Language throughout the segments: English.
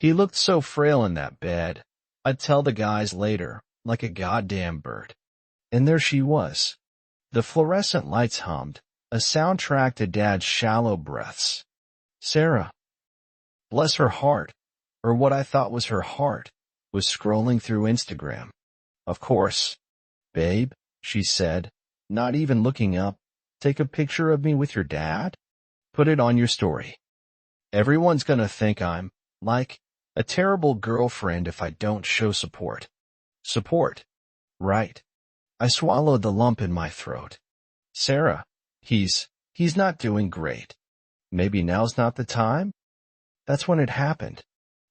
He looked so frail in that bed. I'd tell the guys later, like a goddamn bird. And there she was. The fluorescent lights hummed, a soundtrack to Dad's shallow breaths. Sarah, bless her heart, or what I thought was her heart, was scrolling through Instagram. Of course. Babe, she said, not even looking up, take a picture of me with your dad? Put it on your story. Everyone's gonna think I'm, like, a terrible girlfriend if I don't show support. Support. Right. I swallowed the lump in my throat. Sarah, he's not doing great. Maybe now's not the time? That's when it happened.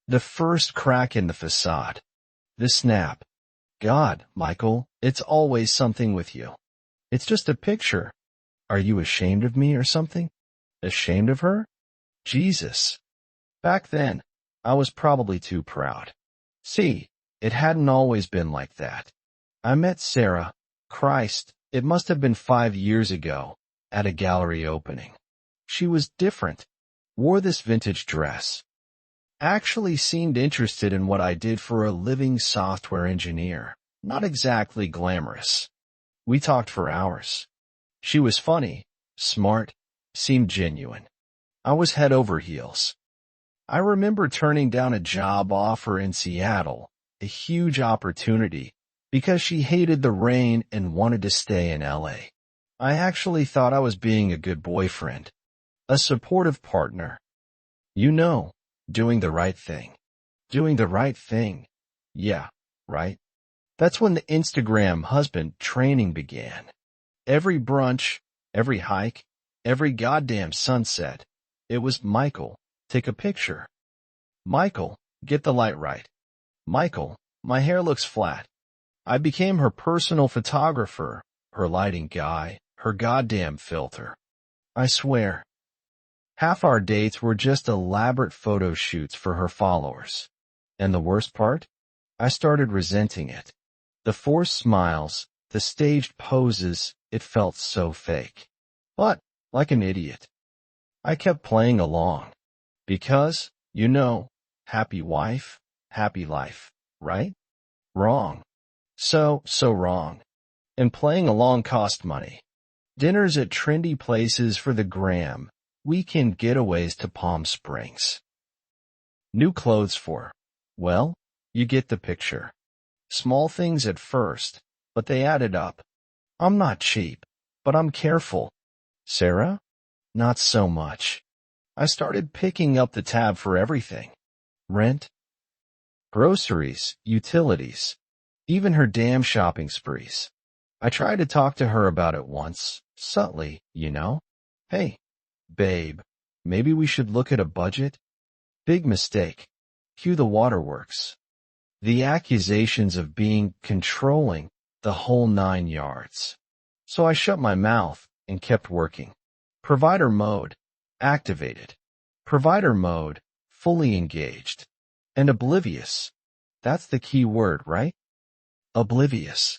The first crack in the facade. The snap. God, Michael, it's always something with you. It's just a picture. Are you ashamed of me or something? Ashamed of her? Jesus. Back then, I was probably too proud. See, it hadn't always been like that. I met Sarah, Christ, it must have been 5 years ago, at a gallery opening. She was different, wore this vintage dress. Actually seemed interested in what I did for a living software engineer. Not exactly glamorous. We talked for hours. She was funny, smart, seemed genuine. I was head over heels. I remember turning down a job offer in Seattle, a huge opportunity, because she hated the rain and wanted to stay in LA. I actually thought I was being a good boyfriend, a supportive partner. You know, doing the right thing. Doing the right thing. Yeah, right? That's when the Instagram husband training began. Every brunch, every hike, every goddamn sunset, it was Michael, take a picture. Michael, get the light right. Michael, my hair looks flat. I became her personal photographer, her lighting guy, her goddamn filter. I swear. Half our dates were just elaborate photo shoots for her followers. And the worst part? I started resenting it. The forced smiles, the staged poses, it felt so fake. But, like an idiot, I kept playing along. Because, you know, happy wife, happy life, right? Wrong. So wrong. And playing along cost money. Dinners at trendy places for the gram, weekend getaways to Palm Springs. New clothes for, well, you get the picture. Small things at first, but they added up. I'm not cheap, but I'm careful. Sarah? Not so much. I started picking up the tab for everything. Rent, groceries, utilities, even her damn shopping sprees. I tried to talk to her about it once, subtly, you know. Hey, babe, maybe we should look at a budget? Big mistake. Cue the waterworks. The accusations of being controlling, the whole 9 yards. So I shut my mouth and kept working. Provider mode, activated. Provider mode, fully engaged. And oblivious. That's the key word, right? Oblivious.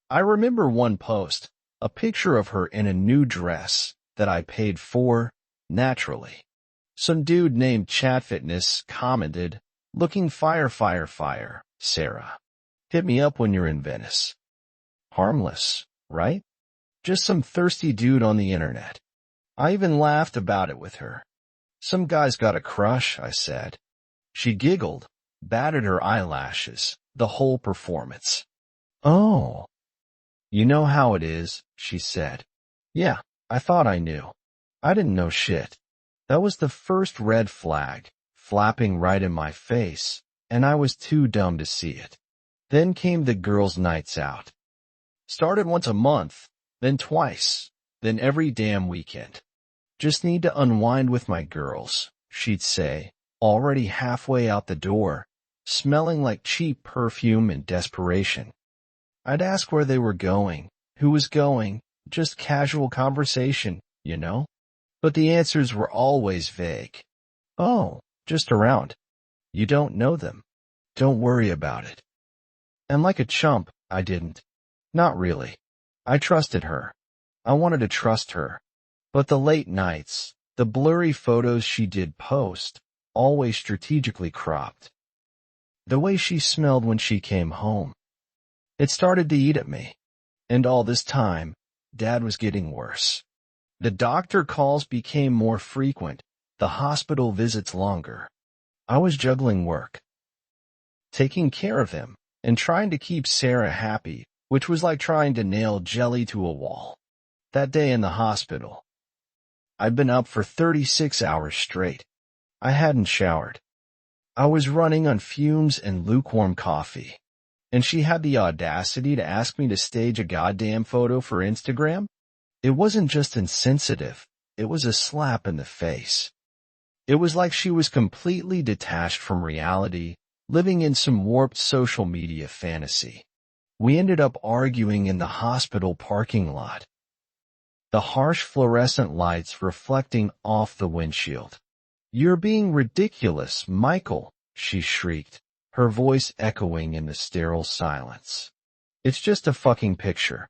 I remember one post, a picture of her in a new dress that I paid for, naturally. Some dude named ChatFitness commented, looking fire, Sarah. Hit me up when you're in Venice. Harmless, right? Just some thirsty dude on the internet. I even laughed about it with her. Some guy's got a crush, I said. She giggled, batted her eyelashes, the whole performance. Oh. You know how it is, she said. Yeah, I thought I knew. I didn't know shit. That was the first red flag, flapping right in my face, and I was too dumb to see it. Then came the girls' nights out. Started once a month, then twice, then every damn weekend. Just need to unwind with my girls, she'd say, already halfway out the door, smelling like cheap perfume in desperation. I'd ask where they were going, who was going, just casual conversation, you know? But the answers were always vague. Oh, just around. You don't know them. Don't worry about it. And like a chump, I didn't. Not really. I trusted her. I wanted to trust her. But the late nights, the blurry photos she did post, always strategically cropped. The way she smelled when she came home. It started to eat at me. And all this time, Dad was getting worse. The doctor calls became more frequent, the hospital visits longer. I was juggling work, taking care of him, and trying to keep Sarah happy, which was like trying to nail jelly to a wall. That day in the hospital, I'd been up for 36 hours straight. I hadn't showered. I was running on fumes and lukewarm coffee. And she had the audacity to ask me to stage a goddamn photo for Instagram? It wasn't just insensitive, it was a slap in the face. It was like she was completely detached from reality, living in some warped social media fantasy. We ended up arguing in the hospital parking lot. The harsh fluorescent lights reflecting off the windshield. "You're being ridiculous, Michael," she shrieked, her voice echoing in the sterile silence. "It's just a fucking picture.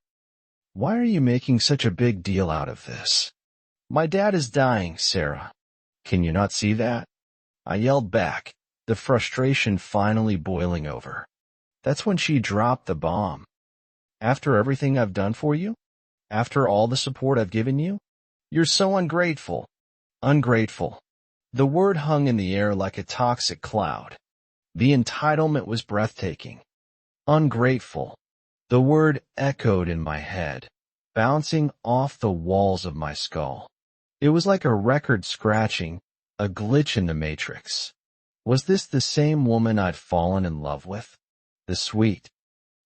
Why are you making such a big deal out of this? My dad is dying, Sarah. Can you not see that?" I yelled back, the frustration finally boiling over. That's when she dropped the bomb. "After everything I've done for you? After all the support I've given you? You're so ungrateful." Ungrateful. The word hung in the air like a toxic cloud. The entitlement was breathtaking. Ungrateful. The word echoed in my head, bouncing off the walls of my skull. It was like a record scratching, a glitch in the matrix. Was this the same woman I'd fallen in love with? The sweet,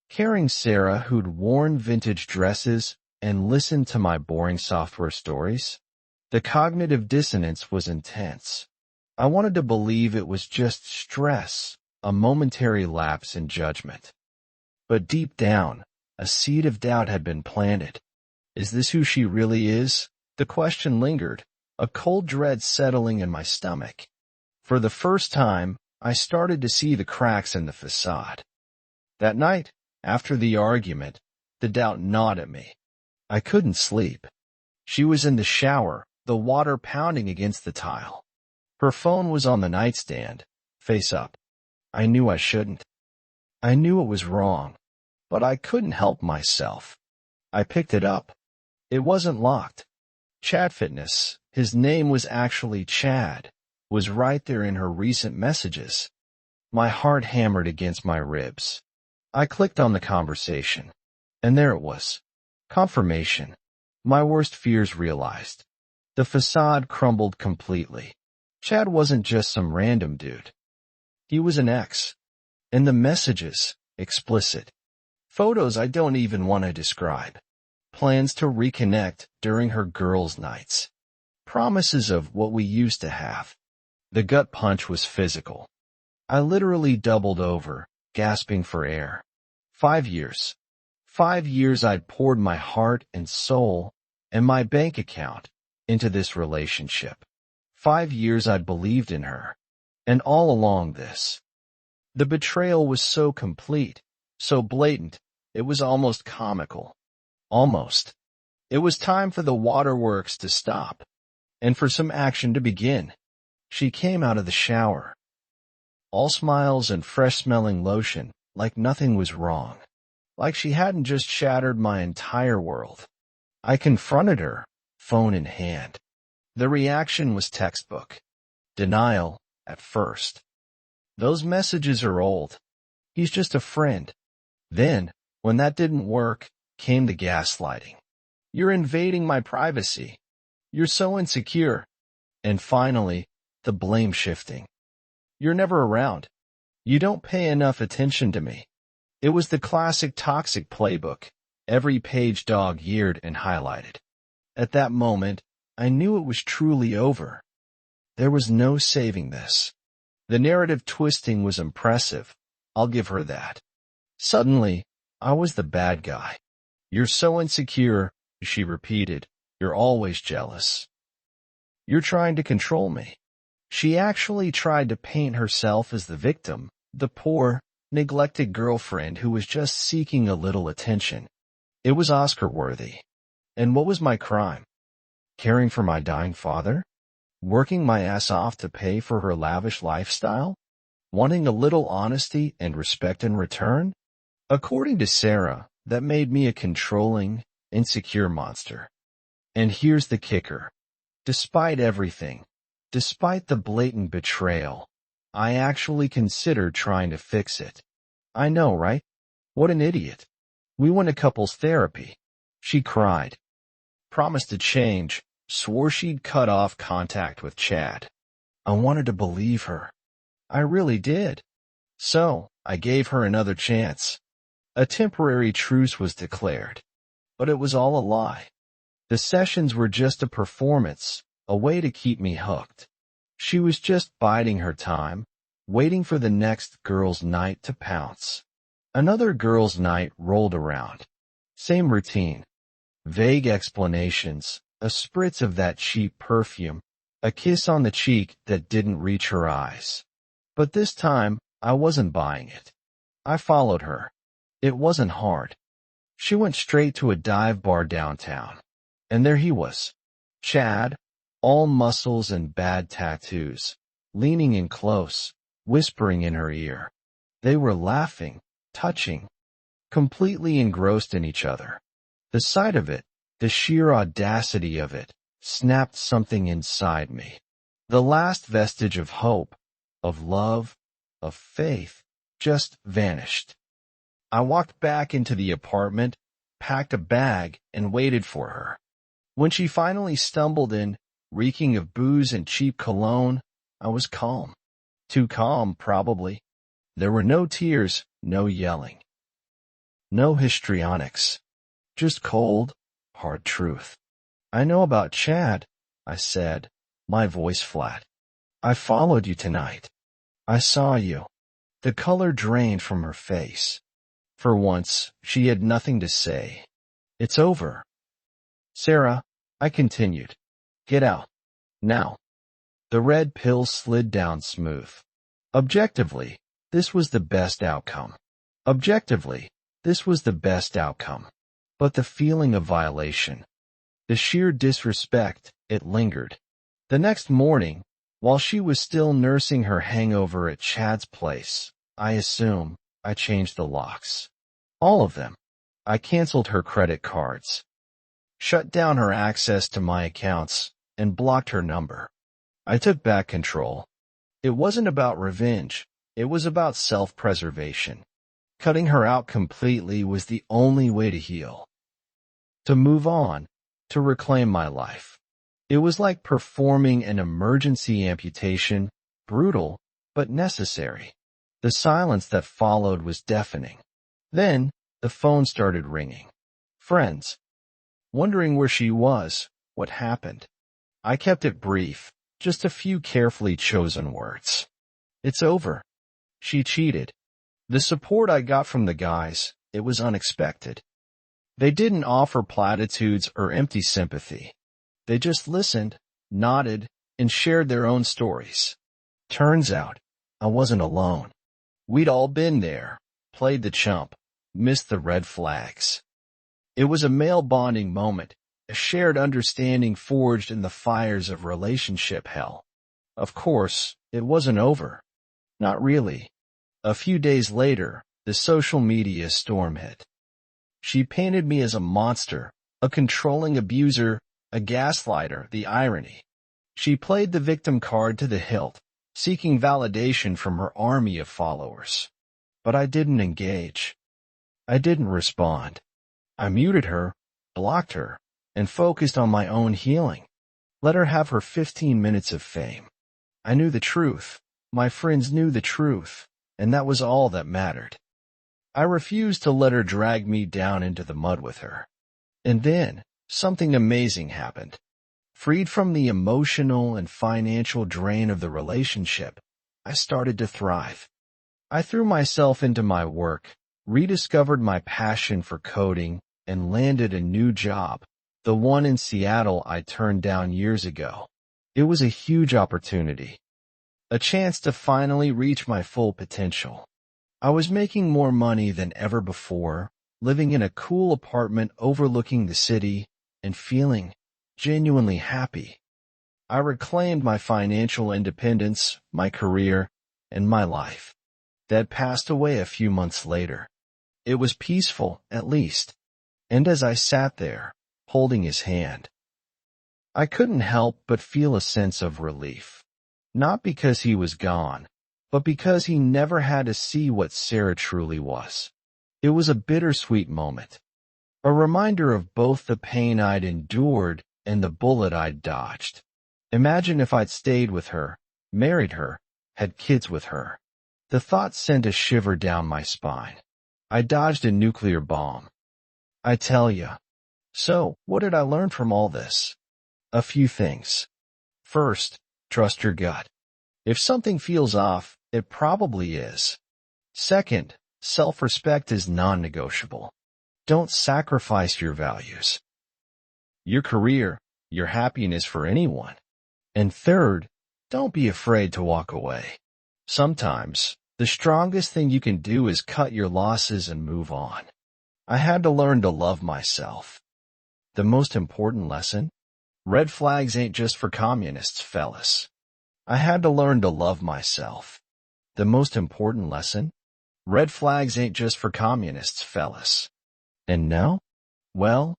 caring Sarah who'd worn vintage dresses and listened to my boring software stories? The cognitive dissonance was intense. I wanted to believe it was just stress, a momentary lapse in judgment. But deep down, a seed of doubt had been planted. Is this who she really is? The question lingered, a cold dread settling in my stomach. For the first time, I started to see the cracks in the facade. That night, after the argument, the doubt gnawed at me. I couldn't sleep. She was in the shower, the water pounding against the tile. Her phone was on the nightstand, face up. I knew I shouldn't. I knew it was wrong, but I couldn't help myself. I picked it up. It wasn't locked. Chad Fitness, his name was actually Chad, was right there in her recent messages. My heart hammered against my ribs. I clicked on the conversation, and there it was. Confirmation. My worst fears realized. The facade crumbled completely. Chad wasn't just some random dude. He was an ex. And the messages, explicit. Photos I don't even want to describe. Plans to reconnect during her girls' nights. Promises of what we used to have. The gut punch was physical. I literally doubled over, gasping for air. 5 years. 5 years I'd poured my heart and soul and my bank account into this relationship. 5 years I'd believed in her. And all along this. The betrayal was so complete, so blatant, it was almost comical. Almost. It was time for the waterworks to stop, and for some action to begin. She came out of the shower. All smiles and fresh-smelling lotion, like nothing was wrong. Like she hadn't just shattered my entire world. I confronted her, phone in hand. The reaction was textbook. Denial, at first. Those messages are old. He's just a friend. Then, when that didn't work, came the gaslighting. You're invading my privacy. You're so insecure. And finally, the blame shifting. You're never around. You don't pay enough attention to me. It was the classic toxic playbook, every page dog-eared and highlighted. At that moment, I knew it was truly over. There was no saving this. The narrative twisting was impressive. I'll give her that. Suddenly, I was the bad guy. You're so insecure, she repeated. You're always jealous. You're trying to control me. She actually tried to paint herself as the victim, the poor, neglected girlfriend who was just seeking a little attention. It was Oscar-worthy. And what was my crime? Caring for my dying father? working my ass off to pay for her lavish lifestyle, wanting a little honesty and respect in return. According to Sarah, that made me a controlling, insecure monster. And here's the kicker. Despite everything, despite the blatant betrayal, I actually considered trying to fix it. I know, right? What an idiot. We went to couples therapy. She cried, promised to change, swore she'd cut off contact with Chad. I wanted to believe her. I really did. So, I gave her another chance. A temporary truce was declared. But it was all a lie. The sessions were just a performance, a way to keep me hooked. She was just biding her time, waiting for the next girls' night to pounce. Another girls' night rolled around. Same routine. Vague explanations, a spritz of that cheap perfume, a kiss on the cheek that didn't reach her eyes. But this time, I wasn't buying it. I followed her. It wasn't hard. She went straight to a dive bar downtown. And there he was. Chad, all muscles and bad tattoos, leaning in close, whispering in her ear. They were laughing, touching, completely engrossed in each other. The sight of it, the sheer audacity of it, snapped something inside me. The last vestige of hope, of love, of faith, just vanished. I walked back into the apartment, packed a bag, and waited for her. When she finally stumbled in, reeking of booze and cheap cologne, I was calm. Too calm, probably. There were no tears, no yelling. No histrionics. Just cold, hard truth. I know about Chad, I said, my voice flat. I followed you tonight. I saw you. The color drained from her face. For once, she had nothing to say. It's over. Sarah, I continued. Get out. Now. The red pill slid down smooth. Objectively, this was the best outcome. Objectively, this was the best outcome. But the feeling of violation, the sheer disrespect, it lingered. The next morning, while she was still nursing her hangover at Chad's place, I assume, I changed the locks. All of them. I canceled her credit cards, shut down her access to my accounts, and blocked her number. I took back control. It wasn't about revenge. It was about self-preservation. Cutting her out completely was the only way to heal. To move on, to reclaim my life. It was like performing an emergency amputation, brutal, but necessary. The silence that followed was deafening. Then, the phone started ringing. Friends. Wondering where she was, what happened. I kept it brief, just a few carefully chosen words. It's over. She cheated. The support I got from the guys, it was unexpected. They didn't offer platitudes or empty sympathy. They just listened, nodded, and shared their own stories. Turns out, I wasn't alone. We'd all been there, played the chump, missed the red flags. It was a male bonding moment, a shared understanding forged in the fires of relationship hell. Of course, it wasn't over. Not really. A few days later, the social media storm hit. She painted me as a monster, a controlling abuser, a gaslighter, the irony. She played the victim card to the hilt, seeking validation from her army of followers. But I didn't engage. I didn't respond. I muted her, blocked her, and focused on my own healing. Let her have her 15 minutes of fame. I knew the truth. My friends knew the truth, and that was all that mattered. I refused to let her drag me down into the mud with her. And then, something amazing happened. Freed from the emotional and financial drain of the relationship, I started to thrive. I threw myself into my work, rediscovered my passion for coding, and landed a new job, the one in Seattle I turned down years ago. It was a huge opportunity. A chance to finally reach my full potential. I was making more money than ever before, living in a cool apartment overlooking the city, and feeling genuinely happy. I reclaimed my financial independence, my career, and my life. Dad passed away a few months later. It was peaceful, at least. And as I sat there, holding his hand, I couldn't help but feel a sense of relief. Not because he was gone, but because he never had to see what Sarah truly was. It was a bittersweet moment. A reminder of both the pain I'd endured and the bullet I'd dodged. Imagine if I'd stayed with her, married her, had kids with her. The thought sent a shiver down my spine. I dodged a nuclear bomb. I tell ya. So, what did I learn from all this? A few things. First, trust your gut. If something feels off, it probably is. Second, self-respect is non-negotiable. Don't sacrifice your values, your career, your happiness for anyone. And third, don't be afraid to walk away. Sometimes, the strongest thing you can do is cut your losses and move on. I had to learn to love myself. The most important lesson? Red flags ain't just for communists, fellas. I had to learn to love myself. The most important lesson? Red flags ain't just for communists, fellas. And now? Well,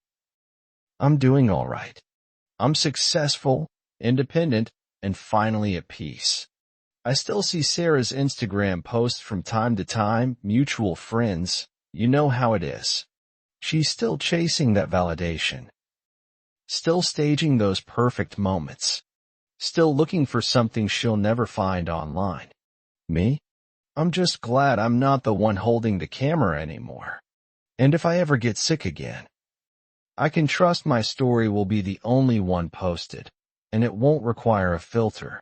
I'm doing all right. I'm successful, independent, and finally at peace. I still see Sarah's Instagram posts from time to time, mutual friends. You know how it is. She's still chasing that validation. Still staging those perfect moments. Still looking for something she'll never find online. Me? I'm just glad I'm not the one holding the camera anymore. And if I ever get sick again, I can trust my story will be the only one posted, and it won't require a filter.